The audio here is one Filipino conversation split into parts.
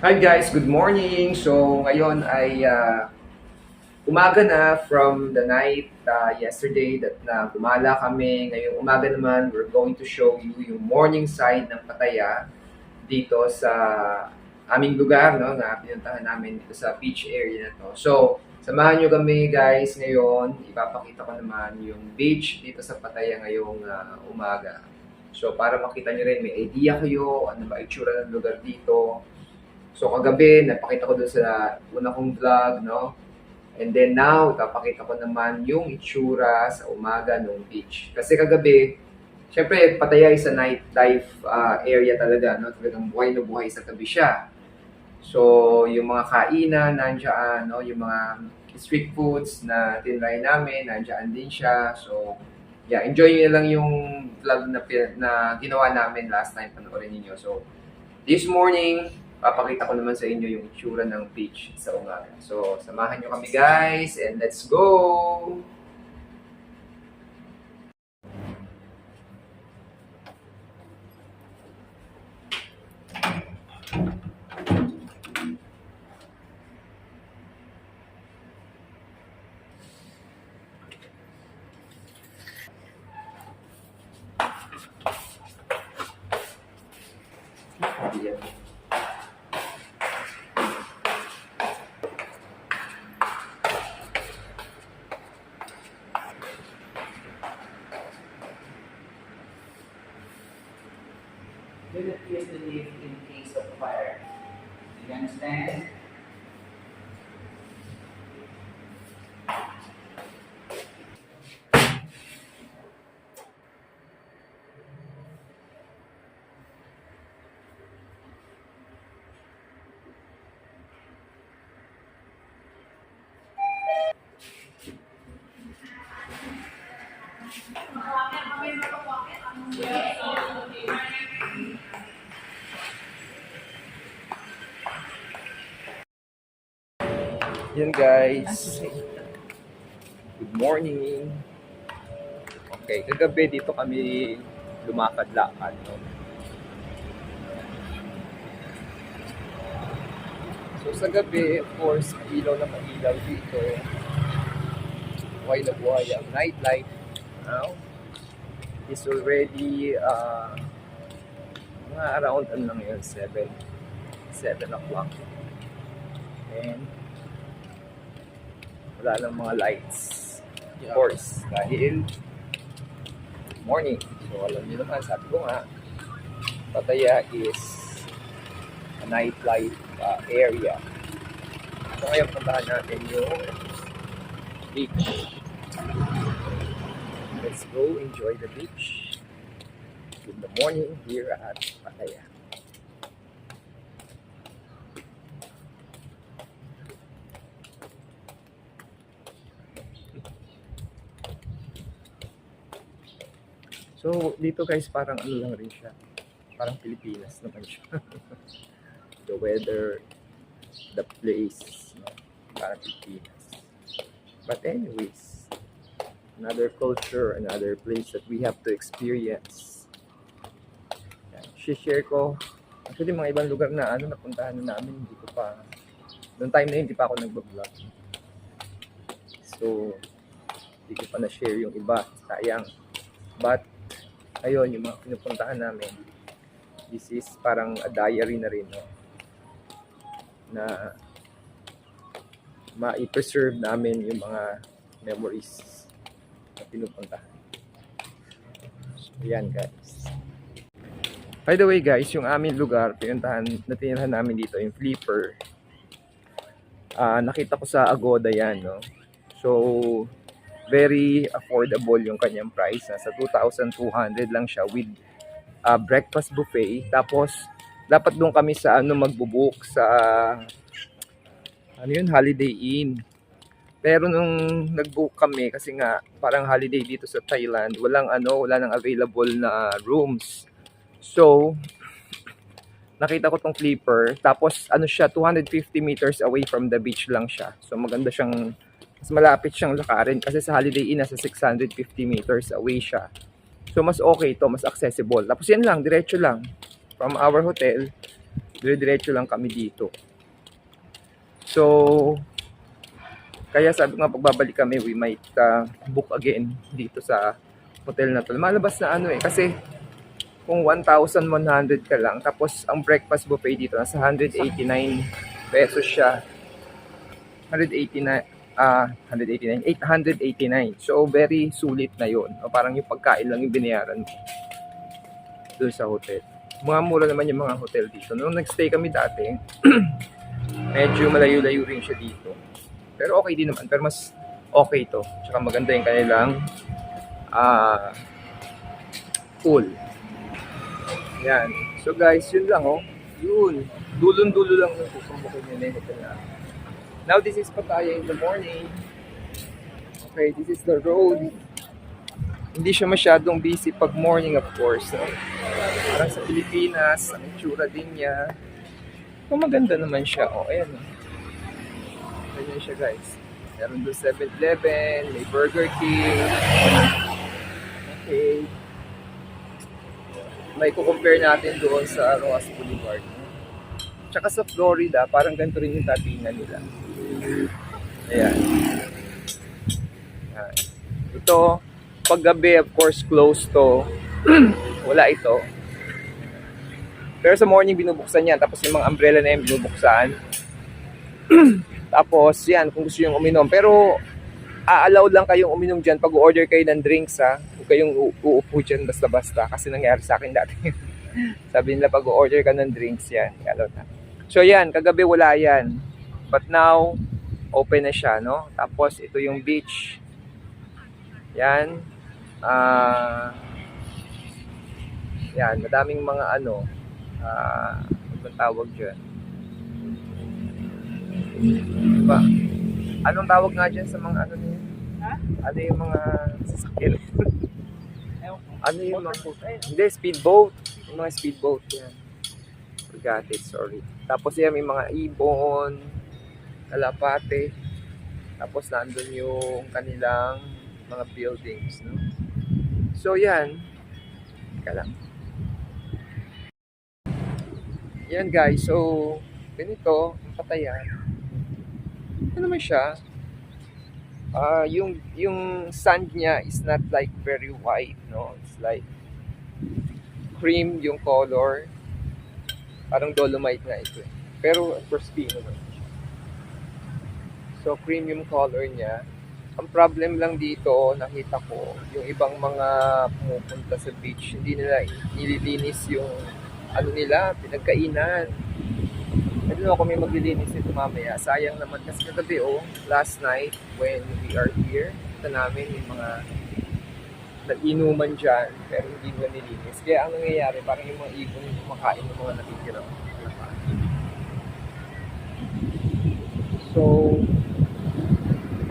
Hi guys, good morning. So ngayon ay umaga na from the night yesterday that na gumala kami. Ngayong umaga naman, we're going to show you yung morning side ng Pattaya dito sa aming lugar, no, na pinuntahan namin dito sa beach area na to. So, samahan nyo kami guys ngayon. Ipapakita ko naman yung beach dito sa Pattaya ngayong umaga. So, para makita nyo rin, may idea kayo, ano ba itsura ng lugar dito. So kagabi, napakita ko doon sa una kong vlog, no? And then now, ipapakita ko naman yung itsura sa umaga ng beach. Kasi kagabi, syempre, Pattaya is a nightlife area talaga, no? Talagang buhay na buhay sa tabi siya. So, yung mga kainan, nandiyan, no? Yung mga street foods na tinry namin, nandiyan din siya. So, yeah, enjoy nyo lang yung vlog na ginawa namin last time, panoorin niyo. So, this morning, papakita ko naman sa inyo yung itsura ng beach sa umaga. So, samahan nyo kami guys, and let's go! Ayan. Will appears to live in case of fire. Do you understand? Yan guys. Good morning. Okay, kagabi dito kami lumakad-lakad. No? So sa gabi, of course, ilaw na mailaw dito. Buhay na buhay ang nightlife. Now, is already mga around ano lang yun, 7 o'clock. And wala lang mga lights. Of course, dahil morning. So alam niyo naman, sabi ko nga, Pattaya is a nightlife area. So ngayon puntahan natin yung beach. Let's go enjoy the beach in the morning here at Pattaya. So dito guys, parang ano lang rin siya. Parang Pilipinas naman siya. The weather, the place, no? Parang Pilipinas. But anyways, another culture, another place that we have to experience. Yan. Share ko. Actually, mga ibang lugar na ano napuntahan na namin, hindi ko pa, noong time na yun, hindi pa ako nag-vlog. So, hindi ko pa na-share yung iba. Sayang. But, ayun, yung mga pinupuntahan namin, this is parang a diary na rin, no? Na ma-preserve namin yung mga memories na pinupuntahan. So, yan guys. By the way guys, yung aming lugar, natinirahan namin dito, yung Flipper. Nakita ko sa Agoda yan, no? So, very affordable yung kanyang price. Nasa 2,200 lang siya with breakfast buffet. Tapos, dapat doon kami sa magbubook sa Holiday Inn. Pero nung nag-book kami, kasi nga parang holiday dito sa Thailand, wala nang available na rooms. So, nakita ko tong Flipper. Tapos siya, 250 meters away from the beach lang siya. So maganda siyang, mas malapit siyang lakarin kasi sa Holiday Inn nasa 650 meters away siya. So mas okay to, mas accessible. Tapos yan lang, diretso lang from our hotel. Dire-diretso lang kami dito. So, kaya sabi ko nga pagbabalik kami, we might book again dito sa hotel na to. Malabas na ano eh, kasi kung 1,100 ka lang, tapos ang breakfast buffet dito nasa 189 pesos siya. 189, 889. So, very sulit na yon. O parang yung pagkain lang yung binayaran mo doon sa hotel. Mga mura naman yung mga hotel dito. Nung nagstay kami dati, medyo malayo-layo rin siya dito. Pero okay din naman. Pero mas okay to. Tsaka maganda yung kanilang pool. Yan. So guys, yun lang oh. Yun. Dulon-dulo lang yung pupukin nyo na yung hotel na. Now this is Pattaya in the morning. Okay, this is the road. Hindi siya masyadong busy pag morning of course. No? Parang sa Pilipinas, ang itsura din niya. Oh, maganda naman siya. Oh, ayan. Oh. Ganyan siya guys. Meron doon 7-Eleven, may Burger King. Okay. May kukompare natin doon sa Roas Boulevard. Tsaka sa Florida, parang ganito rin yung datingan nila. Ayan. Ayan. Ito, paggabi, of course, closed to. Wala ito. Pero sa morning, binubuksan yan. Tapos yung mga umbrella na yan, binubuksan. Tapos, yan, kung gusto yung uminom. Pero, a-allow lang kayong uminom dyan pag order kayo ng drinks, ha. Huwag kayong uupo dyan basta-basta. Kasi nangyari sa akin dati. Sabi nila, pag order ka ng drinks, yan. Allow na. So, yan, kagabi wala yan. But now, open na siya, no? Tapos, ito yung beach. Yan. Yan, madaming mga ano, ano tawag dyan? Diba? Anong tawag nga dyan sa mga ano niya? Ha? Ano yung mga sasakyan? Ewan ko. Ano yung mga... Hindi, speedboat. Yung mga speedboat yan. Forgot it, sorry. Tapos yan, may mga ibon, kalapate. Tapos nandun yung kanilang mga buildings. No? So yan. Teka lang. Yan guys, so ganito, ang Pattaya. Ano naman siya? Yung sand niya is not like very white, no? It's like cream yung color. Parang dolomite nga ito. Pero crispy naman. So cream yung color niya. Ang problem lang dito, nakita ko, yung ibang mga pumupunta sa beach, hindi nila nililinis yung ano nila, pinagkainan. I don't know kung may maglilinis ito mamaya. Sayang naman kasi kagabi last night when we are here, ito namin yung mga nag-inuman dyan, pero hindi nila nilinis. Kaya ang nangyayari, parang yung mga ibon yung kumakain ng mga natitira. So,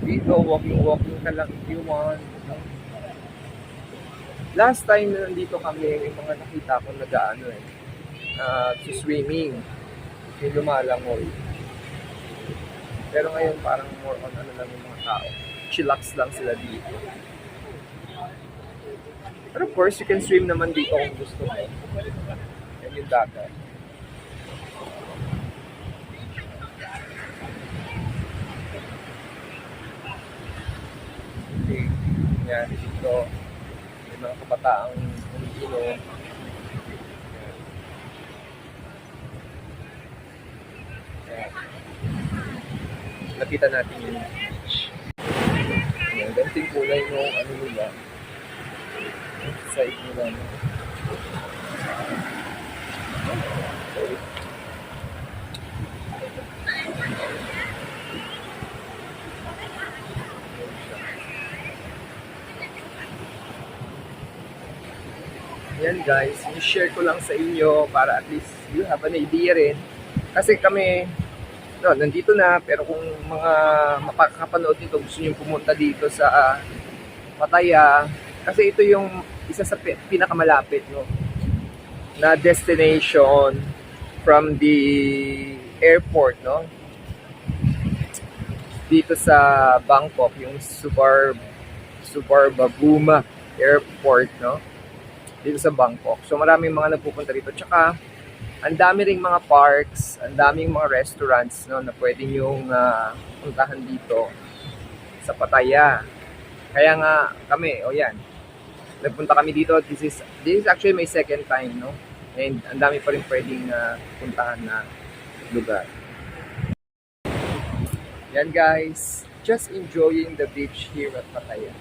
dito, walking ka lang if you want. Last time na nandito kami, yung mga nakita ko nag-ano swimming. Yung lumalangoy. Pero ngayon parang more on ano lang yung mga tao. Chillax lang sila dito. But of course, you can swim naman dito kung gusto mo. Yan yung dagat. Okay. Yan, dito. May mga kabataang umiinom. Nakita natin yung beach. Ayan, ganito yung kulay ng ano nila. Side nila. No? Okay. Yan guys, i-share ko lang sa inyo para at least you have an idea rin. Kasi kami, no, nandito na, pero kung mga mapakapanood nito, gusto nyo pumunta dito sa Pattaya, kasi ito yung isa sa pinakamalapit, no, na destination from the airport, no, dito sa Bangkok, yung Suvarnabhumi Airport, no, dito sa Bangkok. So maraming mga nagpupunta dito. Tsaka ang dami ring mga parks, ang daming mga restaurants, no, na pwede nyong puntahan dito sa Pattaya. Kaya nga kami, yan, nagpunta kami dito. This is actually my second time, no? And ang dami pa rin pwedeng puntahan na lugar. Yan guys, just enjoying the beach here at Pattaya.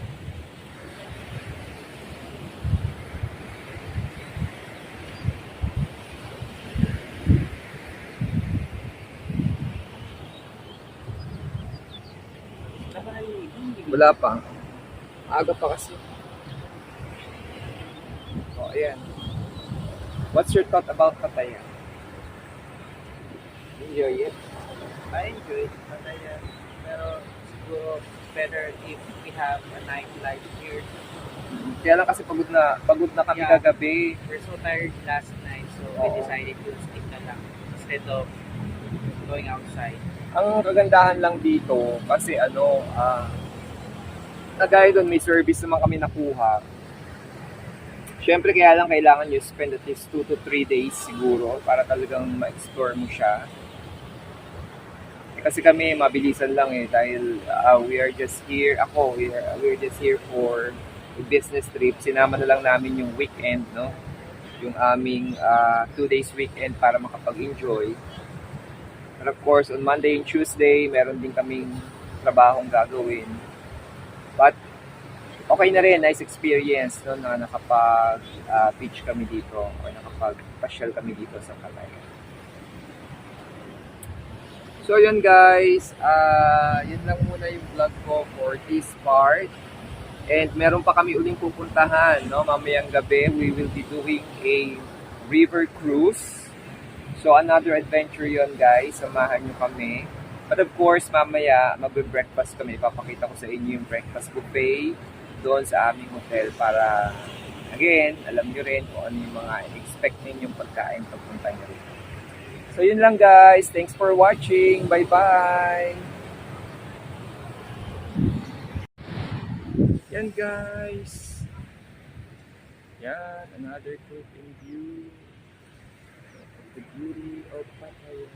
Wala pa. Aga pa kasi. Oh, ayan. What's your thought about Pattaya? Enjoy it? I enjoyed Pattaya, pero siguro better if we have a nightlife here. Kaya lang kasi pagod na kami Yeah. kagabi. We're so tired last night, so Oo. we decided to stick na lang instead of going outside. Ang kagandahan lang dito, kasi kagaya doon may service naman kami nakuha. Siyempre kaya lang kailangan you spend at least 2 to 3 days siguro para talagang ma-explore mo siya. Kasi kami mabilisan lang dahil we are just here, we're just here for a business trip. Sinama na lang namin yung weekend, no? Yung aming 2 days weekend para makapag-enjoy. And of course, on Monday and Tuesday, meron din kaming trabahong gagawin. But okay na rin, nice experience, no, na nakapag-beach kami dito or nakapag-pasyal kami dito sa Pattaya. So yun guys, yun lang muna yung vlog ko for this part. And meron pa kami uling pupuntahan, no? Mamayang gabi, we will be doing a river cruise. So another adventure yun guys, samahan nyo kami. But of course, mamaya magbe-breakfast kami. Ipapakita ko sa inyo yung breakfast buffet doon sa aming hotel para, again, alam nyo rin kung ano yung mga expect ninyong pagkain pagpunta nyo rin. So yun lang guys. Thanks for watching. Bye-bye. Yan guys. Yan, another trip in view of the beauty of Pattaya.